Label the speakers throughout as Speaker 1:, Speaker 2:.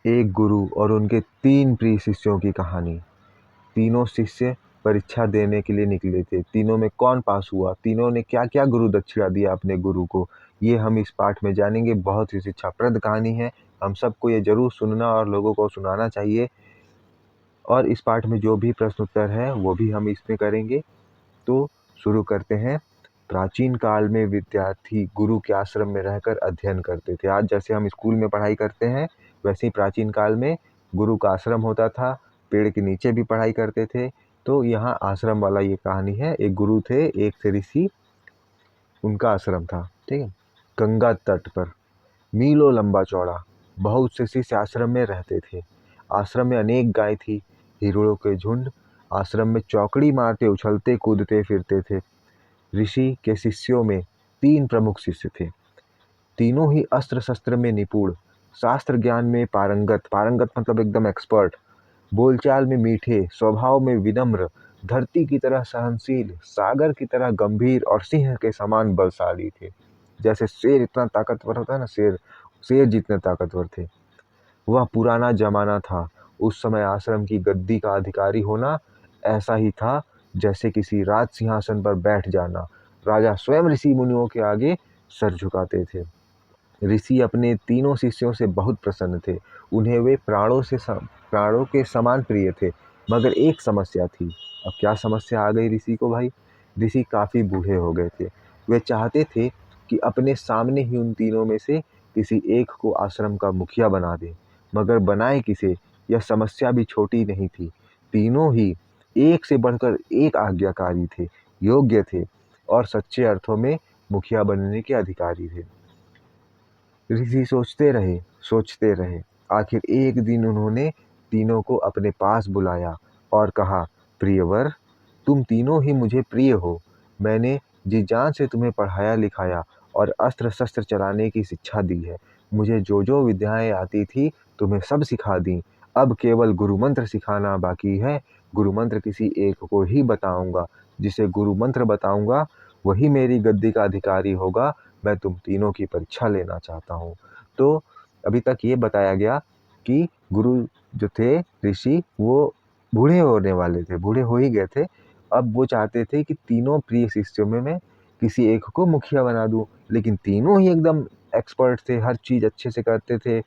Speaker 1: एक गुरु और उनके 3 प्रिय शिष्यों की कहानी। तीनों शिष्य परीक्षा देने के लिए निकले थे। तीनों में कौन पास हुआ, तीनों ने क्या-क्या गुरु दक्षिणा दिया अपने गुरु को, ये हम इस पाठ में जानेंगे। बहुत ही शिक्षाप्रद कहानी है। हम सबको ये ज़रूर सुनना और लोगों को सुनाना चाहिए। और इस पाठ में जो भी प्रश्न उत्तर है वो भी हम इसमें करेंगे। तो शुरू करते हैं। प्राचीन काल में विद्यार्थी गुरु के आश्रम में रहकर अध्ययन करते थे। आज जैसे हम स्कूल में पढ़ाई करते हैं, वैसे ही प्राचीन काल में गुरु का आश्रम होता था। पेड़ के नीचे भी पढ़ाई करते थे। तो यहाँ आश्रम वाला ये कहानी है। एक गुरु थे, एक थे ऋषि, उनका आश्रम था। ठीक है। गंगा तट पर मीलों लंबा चौड़ा बहुत से शिष्य आश्रम में रहते थे। आश्रम में अनेक गाय थी, हिरणों के झुंड आश्रम में चौकड़ी मारते उछलते कूदते फिरते थे। ऋषि के शिष्यों में 3 प्रमुख शिष्य थे। तीनों ही अस्त्र शस्त्र में निपुण, शास्त्र ज्ञान में पारंगत, पारंगत मतलब एकदम एक्सपर्ट, बोलचाल में मीठे, स्वभाव में विनम्र, धरती की तरह सहनशील, सागर की तरह गंभीर और सिंह के समान बलशाली थे। जैसे शेर इतना ताकतवर होता है ना, शेर शेर जितने ताकतवर थे। वह पुराना जमाना था। उस समय आश्रम की गद्दी का अधिकारी होना ऐसा ही था जैसे किसी राज सिंहासन पर बैठ जाना। राजा स्वयं ऋषि मुनियों के आगे सर झुकाते थे। ऋषि अपने तीनों शिष्यों से बहुत प्रसन्न थे। उन्हें वे प्राणों के समान प्रिय थे। मगर एक समस्या थी। अब क्या समस्या आ गई ऋषि को भाई? ऋषि काफ़ी बूढ़े हो गए थे। वे चाहते थे कि अपने सामने ही उन तीनों में से किसी एक को आश्रम का मुखिया बना दें। मगर बनाए किसे? यह समस्या भी छोटी नहीं थी। तीनों ही एक से बढ़कर एक आज्ञाकारी थे, योग्य थे और सच्चे अर्थों में मुखिया बनने के अधिकारी थे। ऋषि सोचते रहे। आखिर एक दिन उन्होंने तीनों को अपने पास बुलाया और कहा, प्रियवर, तुम तीनों ही मुझे प्रिय हो। मैंने जी जान से तुम्हें पढ़ाया लिखाया और अस्त्र शस्त्र चलाने की शिक्षा दी है। मुझे जो जो विद्याएं आती थी तुम्हें सब सिखा दी। अब केवल गुरु मंत्र सिखाना बाकी है। गुरु मंत्र किसी एक को ही बताऊंगा। जिसे गुरु मंत्र बताऊंगा वही मेरी गद्दी का अधिकारी होगा। मैं तुम तीनों की परीक्षा लेना चाहता हूँ। तो अभी तक ये बताया गया कि गुरु जो थे ऋषि, वो बूढ़े होने वाले थे, बूढ़े हो ही गए थे। अब वो चाहते थे कि तीनों प्रिय शिष्यों में मैं किसी एक को मुखिया बना दूं। लेकिन तीनों ही एकदम एक्सपर्ट थे, हर चीज़ अच्छे से करते थे।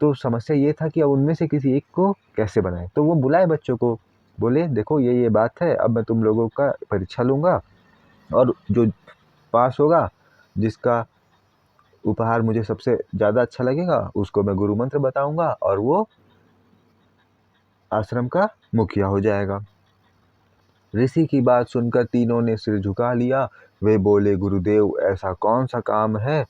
Speaker 1: तो समस्या ये था कि अब उनमें से किसी एक को कैसे बनाएं। तो वो बुलाए बच्चों को, बोले देखो ये बात है, अब मैं तुम लोगों का परीक्षा लूँगा और जो पास होगा, जिसका उपहार मुझे सबसे ज़्यादा अच्छा लगेगा, उसको मैं गुरु मंत्र बताऊंगा और वो आश्रम का मुखिया हो जाएगा। ऋषि की बात सुनकर तीनों ने सिर झुका लिया। वे बोले, गुरुदेव, ऐसा कौन सा काम है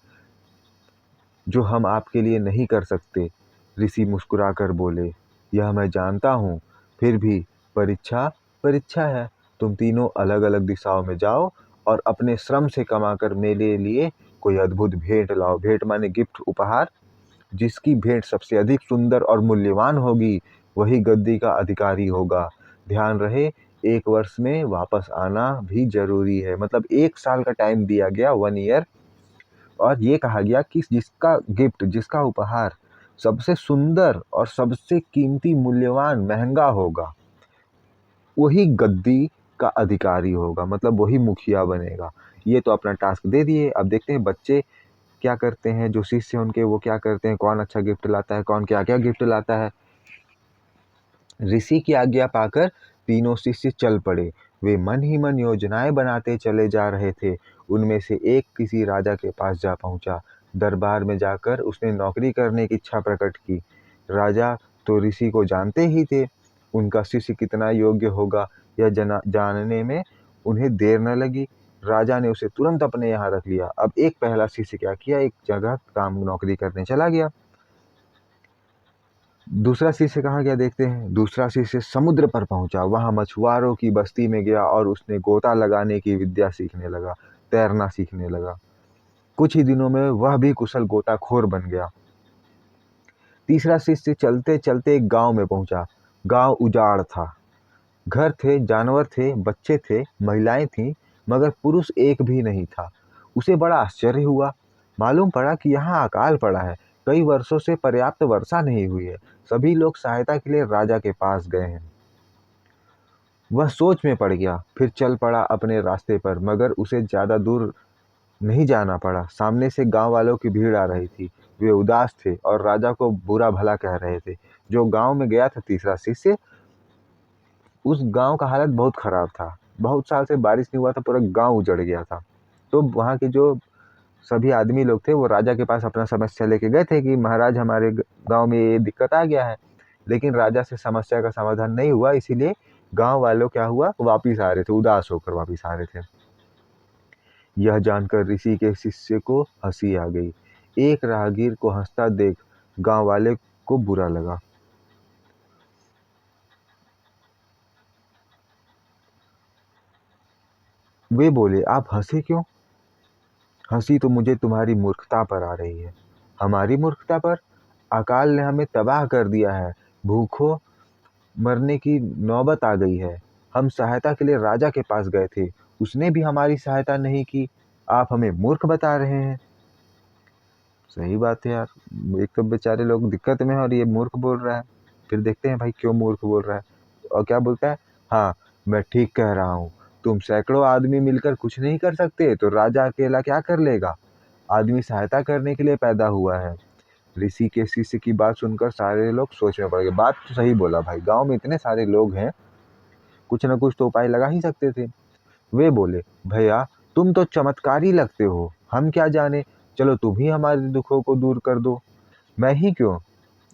Speaker 1: जो हम आपके लिए नहीं कर सकते? ऋषि मुस्कुराकर बोले, यह मैं जानता हूँ, फिर भी परीक्षा परीक्षा है। तुम तीनों अलग अलग दिशाओं में जाओ और अपने श्रम से कमाकर मेरे लिए कोई अद्भुत भेंट लाओ। भेंट माने गिफ्ट, उपहार। जिसकी भेंट सबसे अधिक सुंदर और मूल्यवान होगी वही गद्दी का अधिकारी होगा। ध्यान रहे, 1 वर्ष में वापस आना भी जरूरी है। मतलब 1 साल का टाइम दिया गया, 1 ईयर। और ये कहा गया कि जिसका गिफ्ट, जिसका उपहार सबसे सुंदर और सबसे कीमती, मूल्यवान, महंगा होगा, वही गद्दी का अधिकारी होगा। मतलब वही मुखिया बनेगा। ये तो अपना टास्क दे दिए। अब देखते हैं बच्चे क्या करते हैं, जो शिष्य हैं उनके, वो क्या करते हैं, कौन अच्छा गिफ्ट लाता है, कौन क्या क्या गिफ्ट लाता है। ऋषि की आज्ञा पाकर तीनों शिष्य चल पड़े। वे मन ही मन योजनाएं बनाते चले जा रहे थे। उनमें से एक किसी राजा के पास जा पहुंचा। दरबार में जाकर उसने नौकरी करने की इच्छा प्रकट की। राजा तो ऋषि को जानते ही थे। उनका शिष्य कितना योग्य होगा यह जानने में उन्हें देर न लगी। राजा ने उसे तुरंत अपने यहाँ रख लिया। अब एक पहला शिष्य क्या किया, एक जगह काम नौकरी करने चला गया। दूसरा शिष्य कहाँ गया देखते हैं। दूसरा शिष्य समुद्र पर पहुंचा। वहां मछुआरों की बस्ती में गया और उसने गोता लगाने की विद्या सीखने लगा, तैरना सीखने लगा। कुछ ही दिनों में वह भी कुशल गोताखोर बन गया। तीसरा शिष्य चलते चलते एक गांव में पहुंचा। गांव उजाड़ था। घर थे, जानवर थे, बच्चे थे, महिलाएं थीं, मगर पुरुष एक भी नहीं था। उसे बड़ा आश्चर्य हुआ। मालूम पड़ा कि यहाँ अकाल पड़ा है। कई वर्षों से पर्याप्त वर्षा नहीं हुई है। सभी लोग सहायता के लिए राजा के पास गए हैं। वह सोच में पड़ गया, फिर चल पड़ा अपने रास्ते पर, मगर उसे ज्यादा दूर नहीं जाना पड़ा। सामने से गांव वालों की भीड़ आ रही थी। वे उदास थे और राजा को बुरा भला कह रहे थे। जो गांव में गया था तीसरा शिष्य, उस गांव का हालत बहुत खराब था। बहुत साल से बारिश नहीं हुआ था, पूरा गांव उजड़ गया था। तो वहां के जो सभी आदमी लोग थे वो राजा के पास अपना समस्या लेके गए थे कि महाराज हमारे गांव में ये दिक्कत आ गया है। लेकिन राजा से समस्या का समाधान नहीं हुआ, इसीलिए गांव वालों क्या हुआ, वापिस आ रहे थे, उदास होकर वापिस आ रहे थे। यह जानकर ऋषि के शिष्य को हंसी आ गई। एक राहगीर को हंसता देख गांव वाले को बुरा लगा। वे बोले, आप हंसे क्यों? हंसी तो मुझे तुम्हारी मूर्खता पर आ रही है। हमारी मूर्खता पर? अकाल ने हमें तबाह कर दिया है। भूखों मरने की नौबत आ गई है। हम सहायता के लिए राजा के पास गए थे, उसने भी हमारी सहायता नहीं की। आप हमें मूर्ख बता रहे हैं। सही बात है यार, एक तो बेचारे लोग दिक्कत में है और ये मूर्ख बोल रहा है। फिर देखते हैं भाई क्यों मूर्ख बोल रहा है। और क्या बोलता है, हाँ मैं ठीक कह रहा हूँ। तुम सैकड़ों आदमी मिलकर कुछ नहीं कर सकते तो राजा अकेला क्या कर लेगा? आदमी सहायता करने के लिए पैदा हुआ है। ऋषि के शिष्य की बात सुनकर सारे लोग सोच में पड़ गए। बात तो सही बोला भाई, गांव में इतने सारे लोग हैं, कुछ ना कुछ तो उपाय लगा ही सकते थे। वे बोले, भैया तुम तो चमत्कारी लगते हो, हम क्या जाने, चलो तुम ही हमारे दुखों को दूर कर दो। मैं ही क्यों?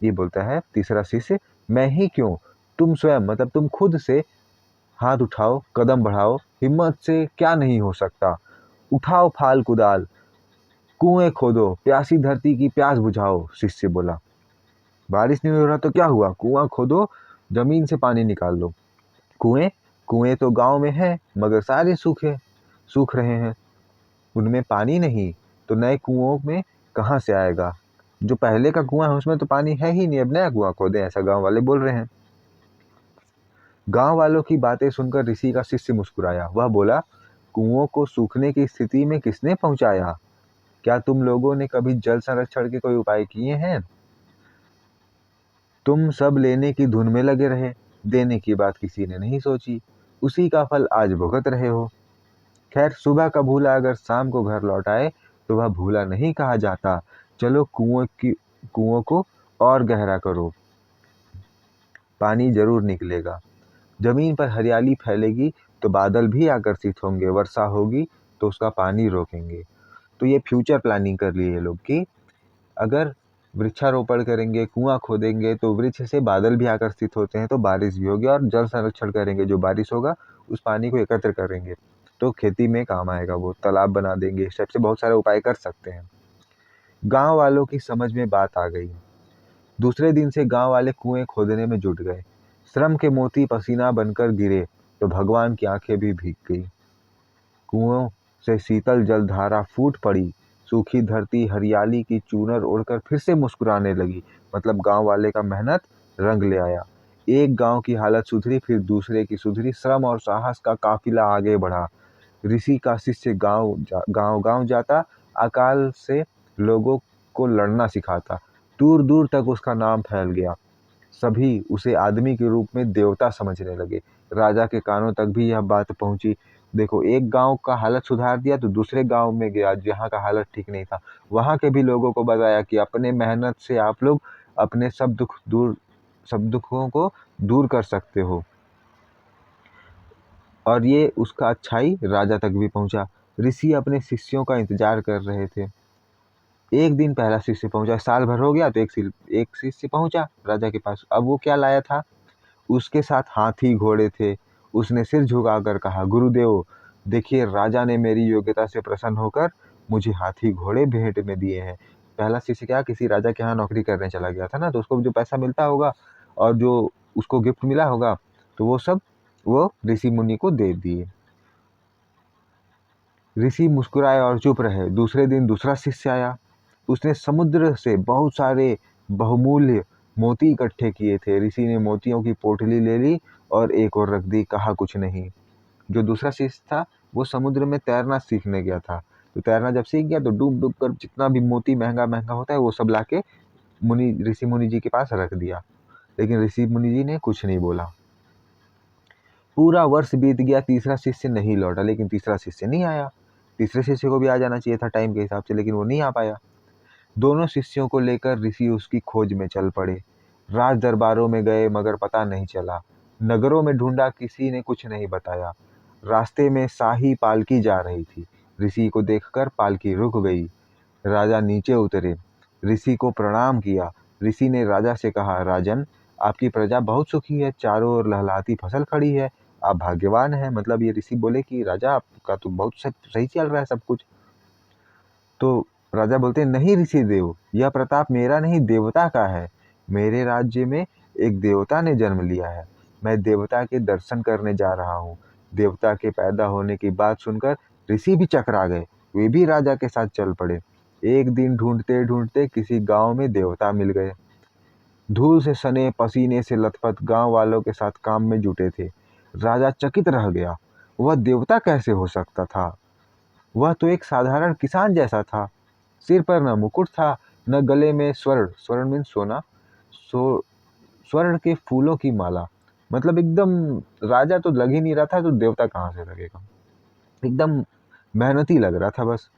Speaker 1: ये बोलता है तीसरा शिष्य, मैं ही क्यों? तुम स्वयं, मतलब तुम खुद से हाथ उठाओ, कदम बढ़ाओ, हिम्मत से क्या नहीं हो सकता। उठाओ फाल कुदाल, कुएं खोदो, प्यासी धरती की प्यास बुझाओ। शिष्य बोला, बारिश नहीं हो रहा तो क्या हुआ, कुआं खोदो, जमीन से पानी निकाल लो। कुएं कुएं तो गांव में है, मगर सारे सूख रहे हैं, उनमें पानी नहीं, तो नए कुओं में कहाँ से आएगा? जो पहले का कुआं है उसमें तो पानी है ही नहीं, अब नया कुआं खोदें, ऐसा गांव वाले बोल रहे हैं। गांव वालों की बातें सुनकर ऋषि का शिष्य मुस्कुराया। वह बोला, कुओं को सूखने की स्थिति में किसने पहुंचाया? क्या तुम लोगों ने कभी जल संरक्षण के कोई उपाय किए हैं? तुम सब लेने की धुन में लगे रहे, देने की बात किसी ने नहीं सोची। उसी का फल आज भुगत रहे हो। खैर, सुबह का भूला अगर शाम को घर लौट आए तो वह भूला नहीं कहा जाता। चलो कुओं को और गहरा करो, पानी जरूर निकलेगा। जमीन पर हरियाली फैलेगी तो बादल भी आकर्षित होंगे, वर्षा होगी तो उसका पानी रोकेंगे। तो ये फ्यूचर प्लानिंग कर लिए ये लोग कि अगर वृक्षारोपण करेंगे, कुआं खोदेंगे तो वृक्ष से बादल भी आकर्षित होते हैं, तो बारिश भी होगी। और जल संरक्षण करेंगे, जो बारिश होगा उस पानी को एकत्र करेंगे तो खेती में काम आएगा। वो तालाब बना देंगे, इस टाइप से बहुत सारे उपाय कर सकते हैं। गांव वालों की समझ में बात आ गई। दूसरे दिन से गांव वाले कुएं खोदने में जुट गए। श्रम के मोती पसीना बनकर गिरे तो भगवान की आंखें भी भीग गई। कुओं से शीतल जल धारा फूट पड़ी। सूखी धरती हरियाली की चूनर ओढ़कर फिर से मुस्कुराने लगी। मतलब गांव वाले का मेहनत रंग ले आया। एक गांव की हालत सुधरी, फिर दूसरे की सुधरी। श्रम और साहस का काफिला आगे बढ़ा। ऋषि का शिष्य गांव गांव जाता, अकाल से लोगों को लड़ना सिखाता। दूर दूर तक उसका नाम फैल गया। सभी उसे आदमी के रूप में देवता समझने लगे। राजा के कानों तक भी यह बात पहुंची। देखो, एक गांव का हालत सुधार दिया तो दूसरे गांव में गया जहां का हालत ठीक नहीं था, वहां के भी लोगों को बताया कि अपने मेहनत से आप लोग अपने सब दुखों को दूर कर सकते हो। और ये उसका अच्छाई राजा तक भी पहुंचा। ऋषि अपने शिष्यों का इंतजार कर रहे थे। एक दिन पहला शिष्य पहुंचा, साल भर हो गया तो एक शिष्य पहुंचा राजा के पास। अब वो क्या लाया था? उसके साथ हाथी घोड़े थे। उसने सिर झुकाकर कहा, गुरुदेव देखिए, राजा ने मेरी योग्यता से प्रसन्न होकर मुझे हाथी घोड़े भेंट में दिए हैं। पहला शिष्य क्या, किसी राजा के यहाँ नौकरी करने चला गया था ना, तो उसको जो पैसा मिलता होगा और जो उसको गिफ्ट मिला होगा तो वो सब वो ऋषि मुनि को दे दिए। ऋषि मुस्कुराए और चुप रहे। दूसरे दिन दूसरा शिष्य आया। उसने समुद्र से बहुत सारे बहुमूल्य मोती इकट्ठे किए थे। ऋषि ने मोतियों की पोटली ले ली और एक और रख दी, कहा कुछ नहीं। जो दूसरा शिष्य था वो समुद्र में तैरना सीखने गया था। तो तैरना जब सीख गया तो डूब डूब कर जितना भी मोती महंगा महंगा होता है वो सब लाके ऋषि मुनि जी के पास रख दिया, लेकिन ऋषि मुनि जी ने कुछ नहीं बोला। पूरा वर्ष बीत गया, तीसरा शिष्य नहीं लौटा, लेकिन तीसरा शिष्य नहीं आया। तीसरे शिष्य को भी आ जाना चाहिए था टाइम के हिसाब से, लेकिन वो नहीं आ पाया। दोनों शिष्यों को लेकर ऋषि उसकी खोज में चल पड़े। राज दरबारों में गए मगर पता नहीं चला। नगरों में ढूंढा, किसी ने कुछ नहीं बताया। रास्ते में शाही पालकी जा रही थी। ऋषि को देखकर पालकी रुक गई। राजा नीचे उतरे, ऋषि को प्रणाम किया। ऋषि ने राजा से कहा, राजन, आपकी प्रजा बहुत सुखी है, चारों ओर लहलहाती फसल खड़ी है, आप भाग्यवान हैं। मतलब ये ऋषि बोले कि राजा आपका तो बहुत सही चल रहा है सब कुछ। तो राजा बोलते हैं, नहीं ऋषि देव, यह प्रताप मेरा नहीं, देवता का है। मेरे राज्य में एक देवता ने जन्म लिया है। मैं देवता के दर्शन करने जा रहा हूँ। देवता के पैदा होने की बात सुनकर ऋषि भी चकरा गए। वे भी राजा के साथ चल पड़े। एक दिन ढूंढते ढूंढते किसी गांव में देवता मिल गए। धूल से सने, पसीने से लथपथ गांव वालों के साथ काम में जुटे थे। राजा चकित रह गया। वह देवता कैसे हो सकता था? वह तो एक साधारण किसान जैसा था। सिर पर न मुकुट था, न गले में स्वर्ण, स्वर्ण मीन्स सोना, सो स्वर्ण के फूलों की माला। मतलब एकदम राजा तो लग ही नहीं रहा था, तो देवता कहाँ से लगेगा। एकदम मेहनती लग रहा था बस।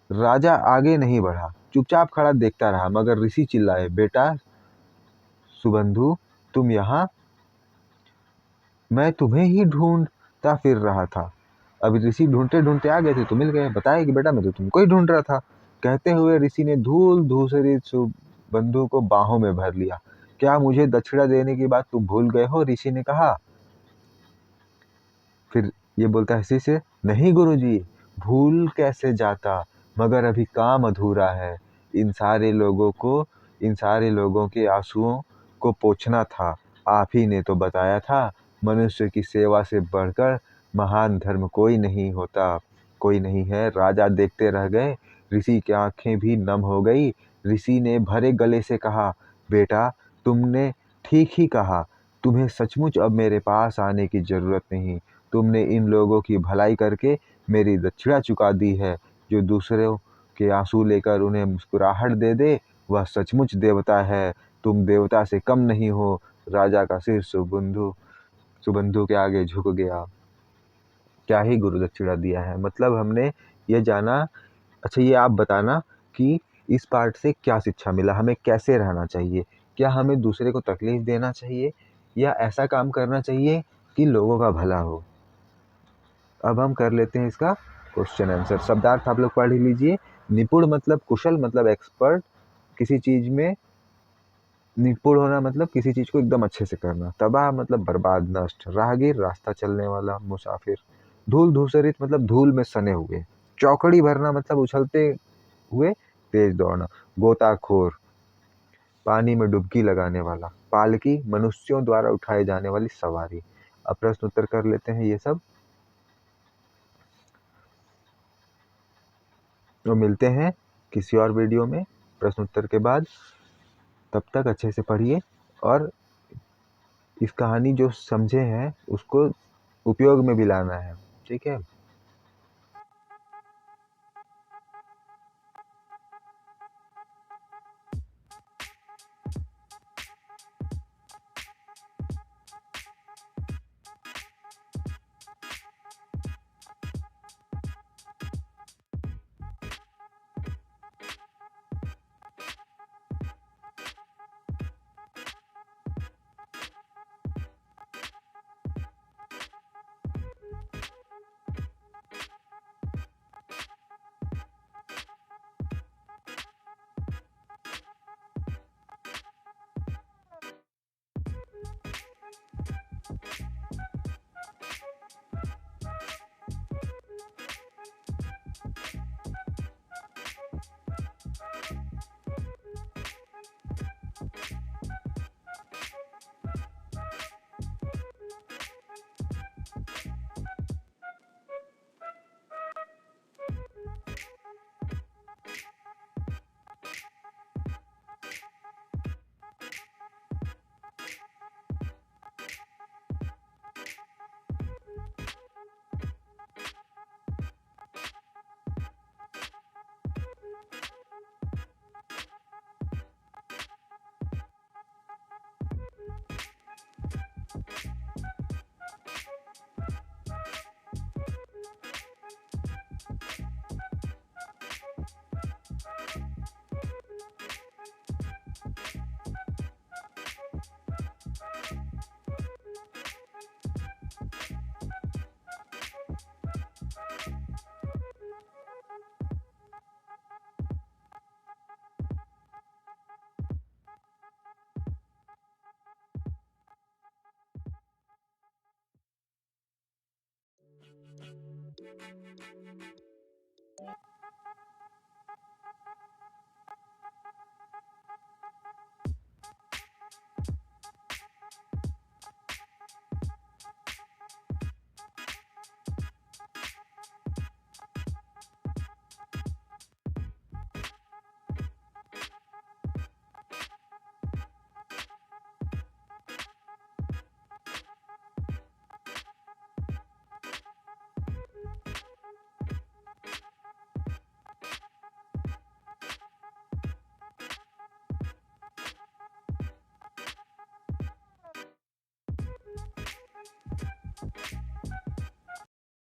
Speaker 1: राजा आगे नहीं बढ़ा, चुपचाप खड़ा देखता रहा। मगर ऋषि चिल्लाए, बेटा सुबंधु, तुम यहाँ? मैं तुम्हें ही ढूंढता फिर रहा था। अब ऋषि ढूंढते ढूंढते आ गए थे तो मिल गए। बताया कि बेटा मैं तो तुमको ही ढूंढ रहा था। कहते हुए ऋषि ने धूल धूसरित सुबंधु को बाहों में भर लिया। क्या मुझे दक्षिणा देने की बात तुम भूल गए हो? ऋषि ने कहा। फिर ये बोलता है शिष्य, नहीं गुरुजी, भूल कैसे जाता, मगर अभी काम अधूरा है। इन सारे लोगों को, इन सारे लोगों के आंसुओं को पोंछना था। आप ही ने तो बताया था, मनुष्य की सेवा से बढ़कर महान धर्म कोई नहीं होता, कोई नहीं है। राजा देखते रह गए, ऋषि की आंखें भी नम हो गई। ऋषि ने भरे गले से कहा, बेटा तुमने ठीक ही कहा, तुम्हें सचमुच अब मेरे पास आने की जरूरत नहीं। तुमने इन लोगों की भलाई करके मेरी दक्षिणा चुका दी है। जो दूसरों के आंसू लेकर उन्हें मुस्कुराहट दे दे, वह सचमुच देवता है। तुम देवता से कम नहीं हो। राजा का सिर सुबंधु के आगे झुक गया। क्या ही गुरु दक्षिणा दिया है। मतलब हमने ये जाना। अच्छा ये आप बताना कि इस पार्ट से क्या शिक्षा मिला, हमें कैसे रहना चाहिए? क्या हमें दूसरे को तकलीफ देना चाहिए या ऐसा काम करना चाहिए कि लोगों का भला हो? अब हम कर लेते हैं इसका क्वेश्चन आंसर। शब्दार्थ आप लोग पढ़ ही लीजिए। निपुण मतलब कुशल, मतलब एक्सपर्ट, किसी चीज में निपुण होना मतलब किसी चीज को एकदम अच्छे से करना। तबाह मतलब बर्बाद, नष्ट। राहगीर रास्ता चलने वाला, मुसाफिर। धूल धूसरित मतलब धूल में सने हुए। चौकड़ी भरना मतलब उछलते हुए तेज दौड़ना। गोताखोर पानी में डुबकी लगाने वाला। पालकी मनुष्यों द्वारा उठाए जाने वाली सवारी। अब प्रश्न उत्तर कर लेते हैं ये सब, तो मिलते हैं किसी और वीडियो में प्रश्न उत्तर के बाद। तब तक अच्छे से पढ़िए और इस कहानी जो समझे हैं उसको उपयोग में भी लाना है। ठीक है।